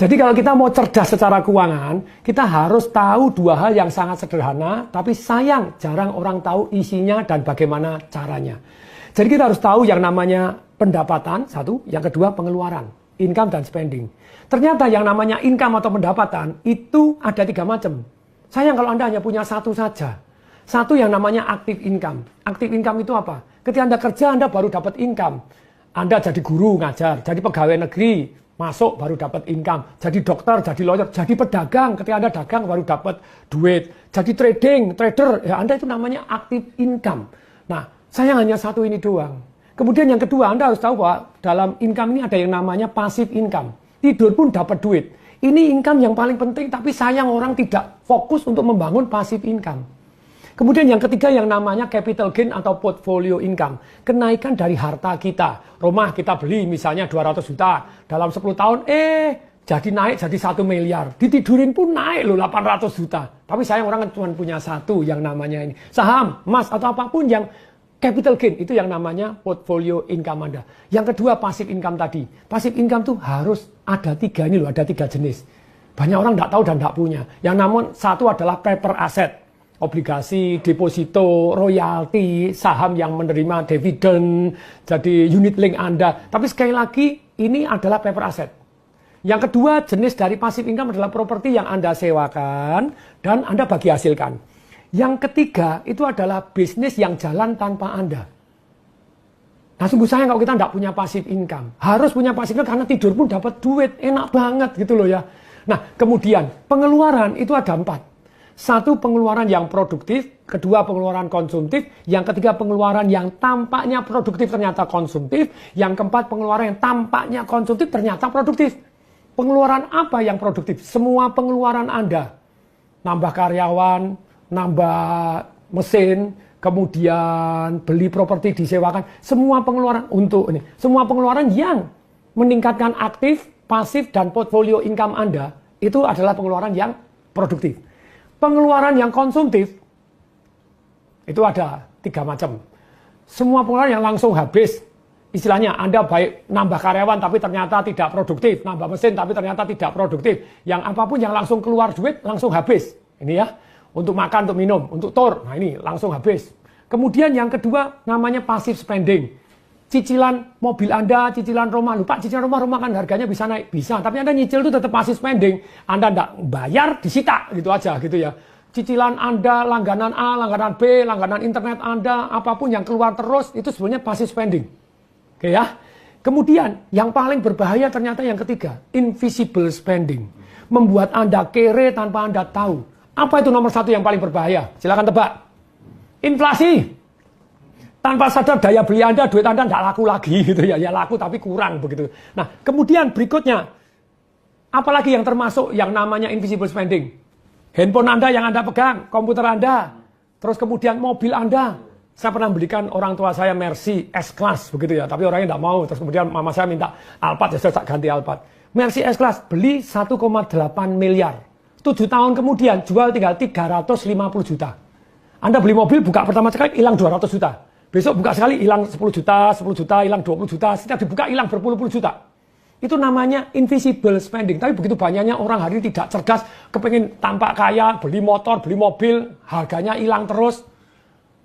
Jadi kalau kita mau cerdas secara keuangan, kita harus tahu dua hal yang sangat sederhana, tapi sayang jarang orang tahu isinya dan bagaimana caranya. Jadi kita harus tahu yang namanya pendapatan, satu, yang kedua pengeluaran, income dan spending. Ternyata yang namanya income atau pendapatan itu ada 3 macam. Sayang kalau Anda hanya punya satu saja. Satu yang namanya active income. Active income itu apa? Ketika Anda kerja, Anda baru dapat income. Anda jadi guru ngajar, jadi pegawai negeri, masuk baru dapat income, jadi dokter, jadi lawyer, jadi pedagang, ketika Anda dagang baru dapat duit, jadi trader, ya Anda itu namanya active income. Nah, saya hanya satu ini doang. Kemudian yang kedua, Anda harus tahu bahwa dalam income ini ada yang namanya passive income. Tidur pun dapat duit. Ini income yang paling penting, tapi sayang orang tidak fokus untuk membangun passive income. Kemudian yang ketiga yang namanya capital gain atau portfolio income. Kenaikan dari harta kita. Rumah kita beli misalnya 200 juta. Dalam 10 tahun, jadi naik jadi 1 miliar. Ditidurin pun naik loh 800 juta. Tapi sayang orang kan cuma punya satu yang namanya ini. Saham, emas atau apapun yang capital gain. Itu yang namanya portfolio income Anda. Yang kedua passive income tadi. Passive income tuh harus ada 3 ini loh, ada 3 jenis. Banyak orang tidak tahu dan tidak punya. Yang namun satu adalah paper asset. Obligasi, deposito, royalti, saham yang menerima dividen, jadi unit link Anda. Tapi sekali lagi, ini adalah paper asset. Yang kedua, jenis dari passive income adalah properti yang Anda sewakan dan Anda bagi hasilkan. Yang ketiga, itu adalah bisnis yang jalan tanpa Anda. Nah, sungguh sayang kalau kita tidak punya passive income. Harus punya passive income karena tidur pun dapat duit. Enak banget gitu loh ya. Nah, kemudian pengeluaran itu ada 4. Satu, pengeluaran yang produktif. Kedua, pengeluaran konsumtif. Yang ketiga, pengeluaran yang tampaknya produktif ternyata konsumtif. Yang keempat, pengeluaran yang tampaknya konsumtif ternyata produktif. Pengeluaran apa yang produktif? Semua pengeluaran Anda. Nambah karyawan, nambah mesin, kemudian beli properti disewakan. Semua pengeluaran untuk ini. Semua pengeluaran yang meningkatkan aktif, pasif, dan portfolio income Anda. Itu adalah pengeluaran yang produktif. Pengeluaran yang konsumtif itu ada 3 macam. Semua pengeluaran yang langsung habis. Istilahnya Anda baik nambah karyawan tapi ternyata tidak produktif. Nambah mesin tapi ternyata tidak produktif. Yang apapun yang langsung keluar duit langsung habis. Ini ya. Untuk makan, untuk minum, untuk tour. Nah ini langsung habis. Kemudian yang kedua namanya passive spending. Cicilan mobil Anda, cicilan rumah. Lupa cicilan rumah kan harganya bisa naik. Bisa, tapi Anda nyicil itu tetap passive spending. Anda tidak bayar, disita gitu aja gitu ya. Cicilan Anda, langganan A, langganan B, langganan internet Anda, apapun yang keluar terus, itu sebenarnya passive spending. Oke ya. Kemudian, yang paling berbahaya ternyata yang ketiga, invisible spending. Membuat Anda kere tanpa Anda tahu. Apa itu nomor 1 yang paling berbahaya? Silakan tebak. Inflasi. Tanpa sadar daya beli Anda, duit Anda tidak laku lagi gitu ya. Ya laku tapi kurang begitu. Nah, kemudian berikutnya, apalagi yang termasuk yang namanya invisible spending? Handphone Anda yang Anda pegang, komputer Anda, terus kemudian mobil Anda. Saya pernah belikan orang tua saya Mercy S-Class begitu ya, tapi orangnya tidak mau. Terus kemudian mama saya minta Alphard, ya saya ganti Alphard. Mercy S-Class beli 1,8 miliar. 7 tahun kemudian jual tinggal 350 juta. Anda beli mobil, buka pertama sekali hilang 200 juta. Besok buka sekali hilang 10 juta, hilang 20 juta, setiap dibuka hilang berpuluh-puluh juta. Itu namanya invisible spending. Tapi begitu banyaknya orang hari ini tidak cerdas, kepengen tampak kaya, beli motor, beli mobil, harganya hilang terus,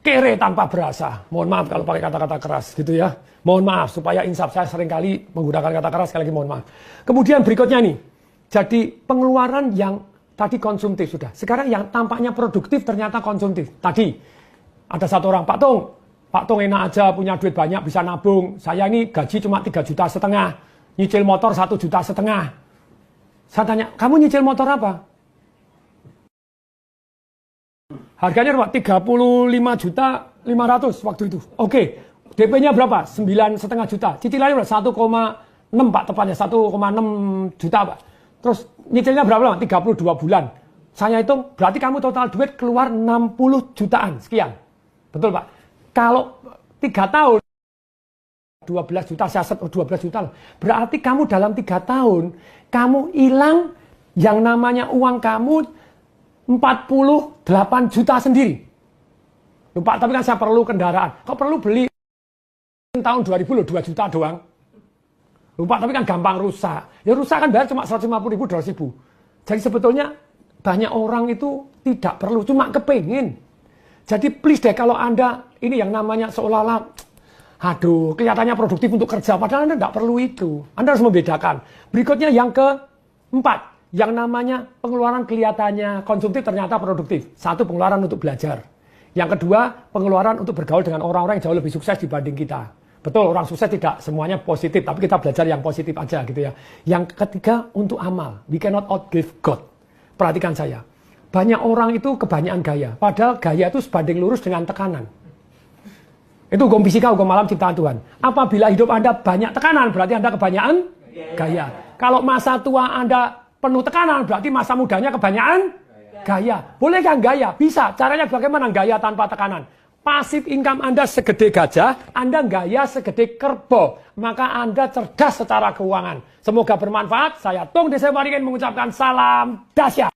kere tanpa berasa. Mohon maaf kalau pakai kata-kata keras gitu ya. Mohon maaf, supaya insaf saya seringkali menggunakan kata keras, sekali lagi mohon maaf. Kemudian berikutnya nih, jadi pengeluaran yang tadi konsumtif sudah. Sekarang yang tampaknya produktif ternyata konsumtif. Tadi ada satu orang, Pak Tung enak aja punya duit banyak bisa nabung. Saya ini gaji cuma 3,5 juta. Nyicil motor 1,5 juta. Saya tanya, kamu nyicil motor apa? Harganya berapa? 35.500.000 waktu itu. Oke, DP-nya berapa? 9,5 juta. Cicilannya berapa? 1,6 Pak tepatnya, 1,6 juta Pak. Terus nyicilnya berapa lama? 32 bulan. Saya hitung, berarti kamu total duit keluar 60 jutaan, sekian. Betul Pak? Kalau 3 tahun, 12 juta, saya 12 juta. Berarti kamu dalam 3 tahun, kamu hilang yang namanya uang kamu 48 juta sendiri. Lupa, tapi kan saya perlu kendaraan. Kok perlu beli tahun 2000 loh, 2 juta doang. Lupa tapi kan gampang rusak. Ya rusak kan bayar cuma 150.000, 200.000. Jadi sebetulnya banyak orang itu tidak perlu, cuma kepingin. Jadi please deh kalau Anda ini yang namanya seolah-olah, aduh kelihatannya produktif untuk kerja, padahal Anda tidak perlu itu. Anda harus membedakan. Berikutnya yang keempat, yang namanya pengeluaran kelihatannya konsumtif ternyata produktif. Satu, pengeluaran untuk belajar. Yang kedua, pengeluaran untuk bergaul dengan orang-orang yang jauh lebih sukses dibanding kita. Betul, orang sukses tidak semuanya positif, tapi kita belajar yang positif aja gitu ya. Yang ketiga, untuk amal. We cannot outgive God. Perhatikan saya. Banyak orang itu kebanyakan gaya. Padahal gaya itu sebanding lurus dengan tekanan. Itu hukum fisika, hukum alam ciptaan Tuhan. Apabila hidup Anda banyak tekanan, berarti Anda kebanyakan gaya. Kalau masa tua Anda penuh tekanan, berarti masa mudanya kebanyakan gaya. Boleh kan gaya? Bisa. Caranya bagaimana gaya tanpa tekanan? Pasif income Anda segede gajah, Anda gaya segede kerbau. Maka Anda cerdas secara keuangan. Semoga bermanfaat. Saya Tung Desa Waringin mengucapkan salam dahsyat.